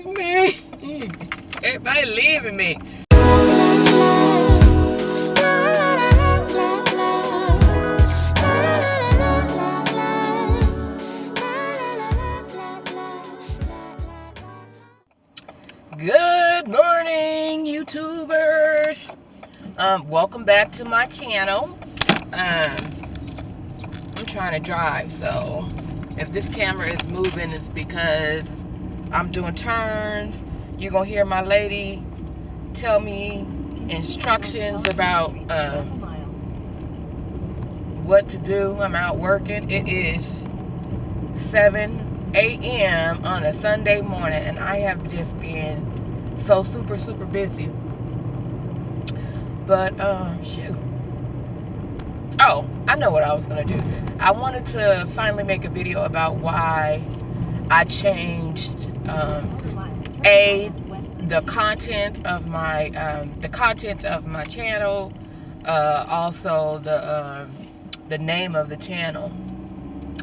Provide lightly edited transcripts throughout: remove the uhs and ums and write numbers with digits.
leave me. Everybody leaving me. Good morning, YouTubers. Welcome back to my channel. I'm trying to drive, so if this camera is moving, it's because I'm doing turns. You're gonna hear my lady tell me instructions about what to do. I'm out working. It is 7 a.m. on a Sunday morning, and I have just been so super busy. But shoot. Oh, I know what I was gonna do. I wanted to finally make a video about why I changed the content of my channel, also the name of the channel.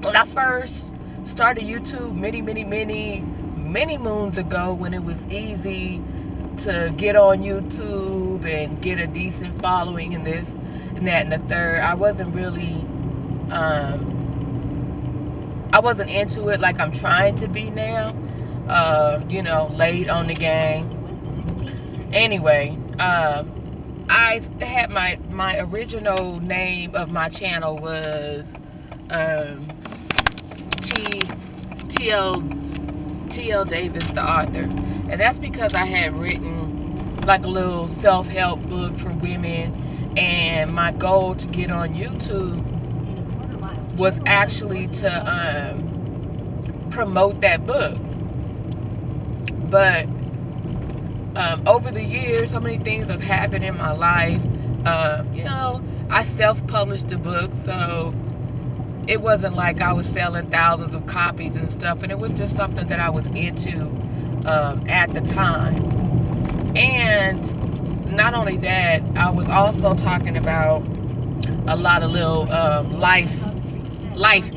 When I first started YouTube many moons ago, when it was easy to get on YouTube and get a decent following and this and that and the third, I wasn't really I wasn't into it like I'm trying to be now. You know, late on the game. Anyway, I had my original name of my channel was T.L. Davis, the author, and that's because I had written like a little self-help book for women, and my goal to get on YouTube was actually to promote that book. But over the years, so many things have happened in my life. You know, I self-published the book, so it wasn't like I was selling thousands of copies and stuff, and it was just something that I was into at the time. And not only that, I was also talking about a lot of little life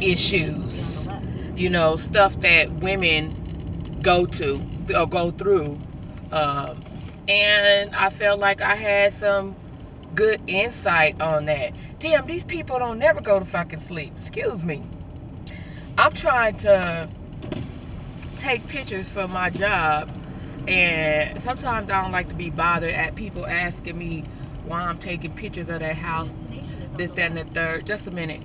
issues, you know, stuff that women go through, and I felt like I had some good insight on that. Damn, these people don't never go to fucking sleep. Excuse me. I'm trying to take pictures for my job, and sometimes I don't like to be bothered at people asking me why I'm taking pictures of their house, this, that, and the third. Just a minute.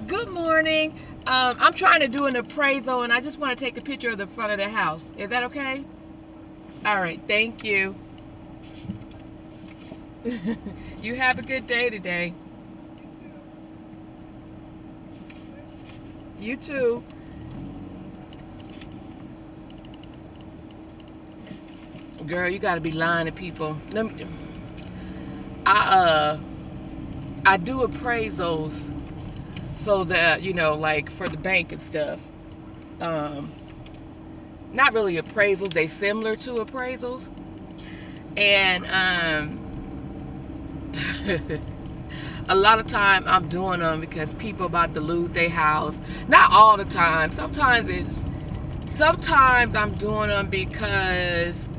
Good morning. I'm trying to do an appraisal, and I just want to take a picture of the front of the house. Is that okay? All right, thank you. You have a good day today. You too. Girl, you gotta be lying to people. I do appraisals so that, you know, like for the bank and stuff. Not really appraisals, they similar to appraisals. And a lot of time I'm doing them because people about to lose their house. Not all the time. Sometimes I'm doing them because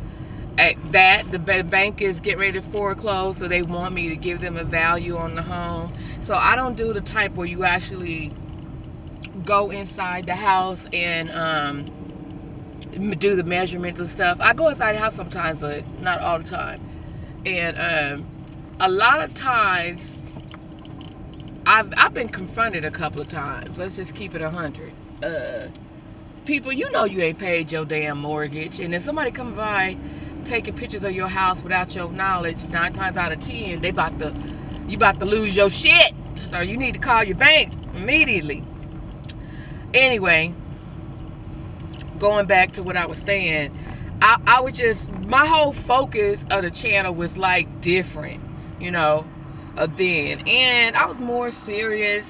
the bank is getting ready to foreclose, so they want me to give them a value on the home. So I don't do the type where you actually go inside the house and do the measurements and stuff. I go inside the house sometimes, but not all the time. And a lot of times I've been confronted a couple of times. Let's just keep it 100. People, you know you ain't paid your damn mortgage, and if somebody come by taking pictures of your house without your knowledge, 9 times out of 10, you about to lose your shit. So you need to call your bank immediately. Anyway, going back to what I was saying, I was just, my whole focus of the channel was like different, you know, then, and I was more serious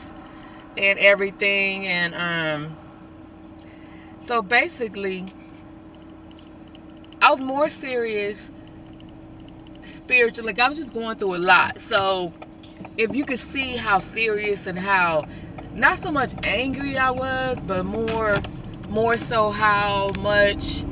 and everything, and so basically I was more serious spiritually. Like, I was just going through a lot. So if you could see how serious and how not so much angry I was, but more so how much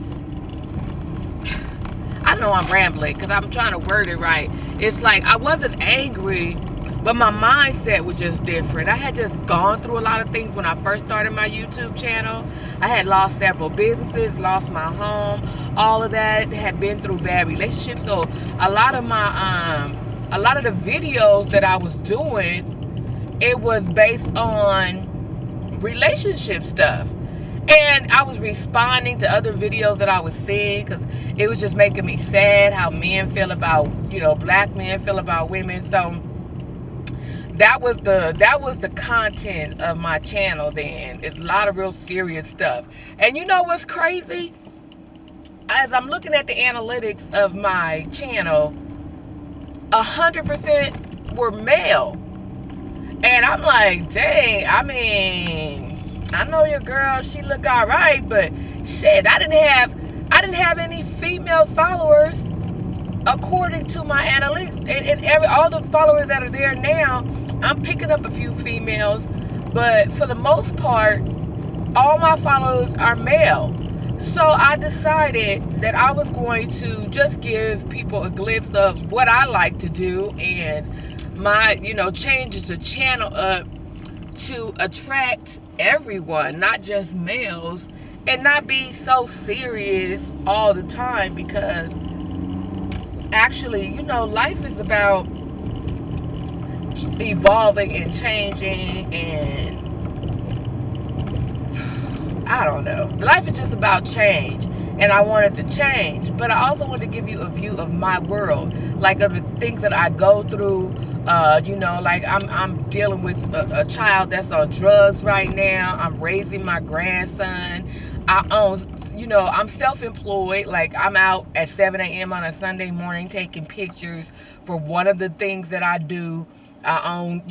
I know I'm rambling because I'm trying to word it right. It's like I wasn't angry, but my mindset was just different. I had just gone through a lot of things when I first started my YouTube channel. I had lost several businesses, lost my home, all of that, had been through bad relationships. So a lot of the videos that I was doing, it was based on relationship stuff. And I was responding to other videos that I was seeing because it was just making me sad how men feel about, black men feel about women. So that was the content of my channel then. It's a lot of real serious stuff. And you know what's crazy? As I'm looking at the analytics of my channel, 100% were male. And I'm like, dang, I mean, I know your girl, she look all right, but shit, I didn't have any female followers according to my analytics. And all the followers that are there now, I'm picking up a few females, but for the most part, all my followers are male. So I decided that I was going to just give people a glimpse of what I like to do and my, changes the channel up to attract everyone, not just males, and not be so serious all the time, because actually, life is about evolving and changing, and I don't know. Life is just about change, and I wanted to change, but I also wanted to give you a view of my world, like of the things that I go through. Like I'm dealing with a child that's on drugs right now. I'm raising my grandson. I'm self-employed. Like I'm out at 7 a.m. on a Sunday morning taking pictures for one of the things that I do. I own,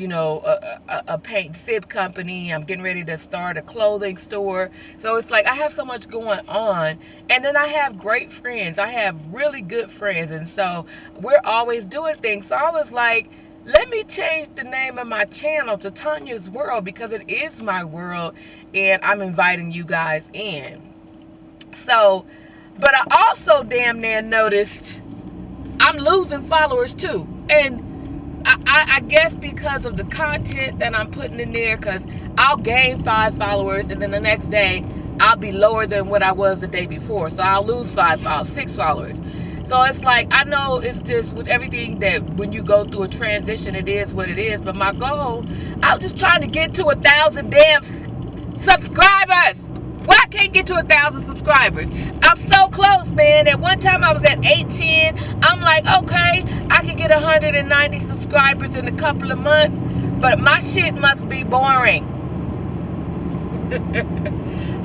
a paint sip company. I'm getting ready to start a clothing store. So it's like I have so much going on. And then I have great friends. I have really good friends. And so we're always doing things. So I was like, let me change the name of my channel to Tonya's World, because it is my world and I'm inviting you guys in. So, but I also damn near noticed I'm losing followers too. And I guess because of the content that I'm putting in there, because I'll gain 5 followers and then the next day I'll be lower than what I was the day before. So I'll lose 6 followers. So it's like, I know it's just with everything that when you go through a transition, it is what it is. But my goal, I'm just trying to get to 1,000 damn subscribers. Why I can't get to 1,000 subscribers? I'm so close, man. At one time I was at 18. I'm like, okay, I can get 190 subscribers in a couple of months, but my shit must be boring.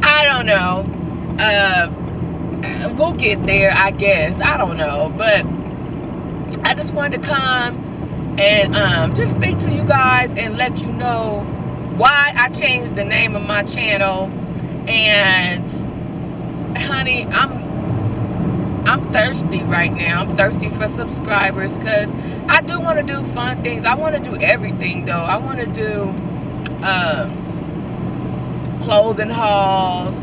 I don't know. We'll get there, I guess. I don't know, but I just wanted to come and just speak to you guys and let you know why I changed the name of my channel. And honey, I'm thirsty right now. I'm thirsty for subscribers, because I do want to do fun things. I want to do everything though. I want to do clothing hauls.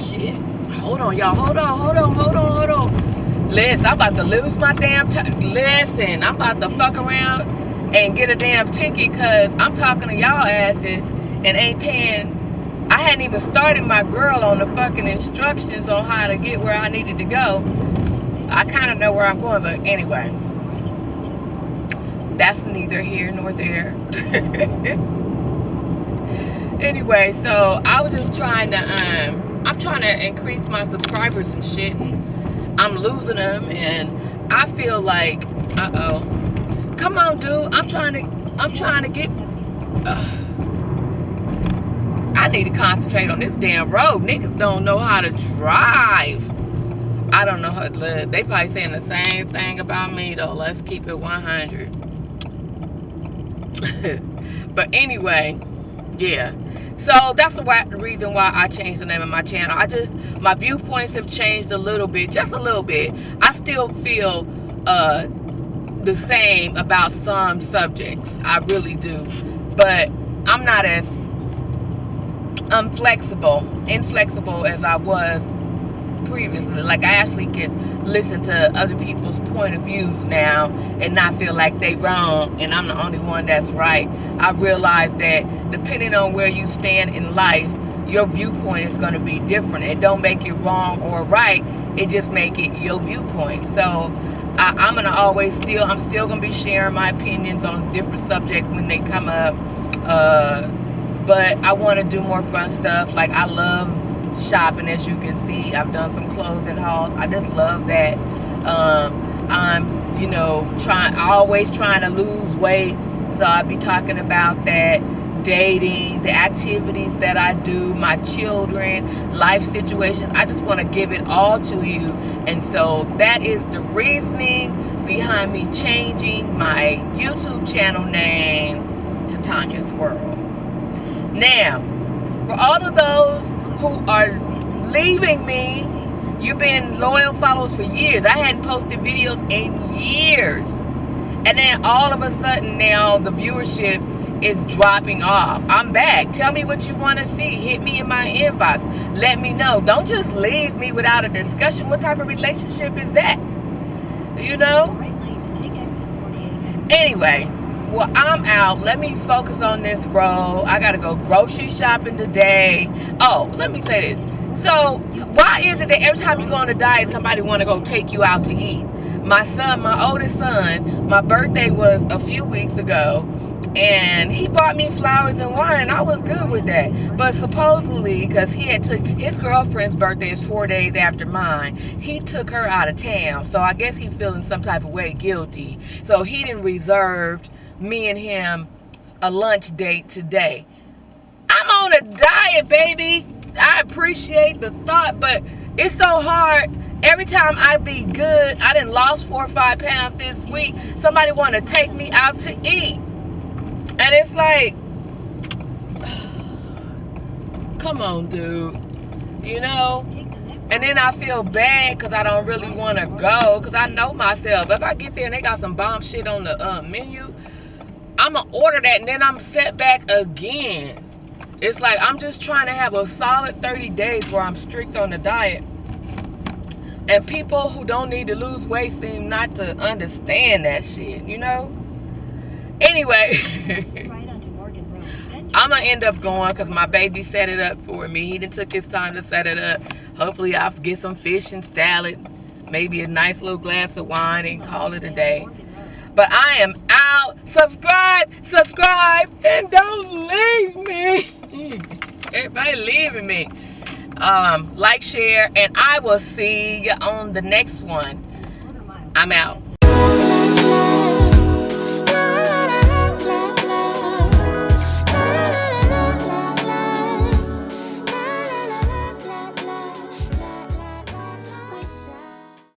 Shit. Hold on, y'all. Hold on. Listen, I'm about to lose my damn time. Listen, I'm about to fuck around and get a damn ticket, because I'm talking to y'all asses and ain't paying. I hadn't even started my girl on the fucking instructions on how to get where I needed to go. I kind of know where I'm going, but anyway. That's neither here nor there. Anyway, so I was just trying to, I'm trying to increase my subscribers and shit, and I'm losing them, and I feel like, come on, dude, I'm trying to get, I need to concentrate on this damn road. Niggas don't know how to drive. I don't know how to live. They probably saying the same thing about me, though. Let's keep it 100. But anyway, yeah. So that's the reason why I changed the name of my channel. My viewpoints have changed a little bit, just a little bit. I still feel the same about some subjects. I really do. But I'm not as inflexible as I was previously. Like, I actually can listen to other people's point of views now and not feel like they wrong and I'm the only one that's right. I realize that depending on where you stand in life, your viewpoint is going to be different. It don't make it wrong or right. It just make it your viewpoint. So I'm gonna always I'm still gonna be sharing my opinions on different subjects when they come up. But I want to do more fun stuff. Like, I love shopping, as you can see. I've done some clothing hauls. I just love that. I'm, you know, always trying to lose weight. So I'll be talking about that. Dating, the activities that I do, my children, life situations. I just want to give it all to you. And so that is the reasoning behind me changing my YouTube channel name to Tonya's World. Now, for all of those who are leaving me, you've been loyal followers for years. I hadn't posted videos in years. And then all of a sudden now the viewership is dropping off. I'm back. Tell me what you want to see. Hit me in my inbox. Let me know. Don't just leave me without a discussion. What type of relationship is that? You know? Anyway, well, I'm out. Let me focus on this road. I gotta go grocery shopping today. Oh, let me say this. So, why is it that every time you go on a diet, somebody want to go take you out to eat? My son, my oldest son, my birthday was a few weeks ago, and he bought me flowers and wine, and I was good with that. But supposedly, because he had took his girlfriend's birthday is 4 days after mine, he took her out of town. So I guess he's feeling some type of way guilty. So he didn't reserve me and him a lunch date today. I'm on a diet, baby. I appreciate the thought, but it's so hard. Every time I be good, I done lost 4 or 5 pounds this week. Somebody want to take me out to eat. And it's like, come on, dude. You know? And then I feel bad because I don't really want to go, because I know myself. If I get there and they got some bomb shit on the menu, I'm going to order that, and then I'm set back again. It's like I'm just trying to have a solid 30 days where I'm strict on the diet. And people who don't need to lose weight seem not to understand that shit, you know? Anyway, I'm going to end up going because my baby set it up for me. He done took his time to set it up. Hopefully I'll get some fish and salad, maybe a nice little glass of wine, and call it a day. But I am out. Subscribe, and don't leave me. Everybody leaving me. Like, share, and I will see you on the next one. I'm out.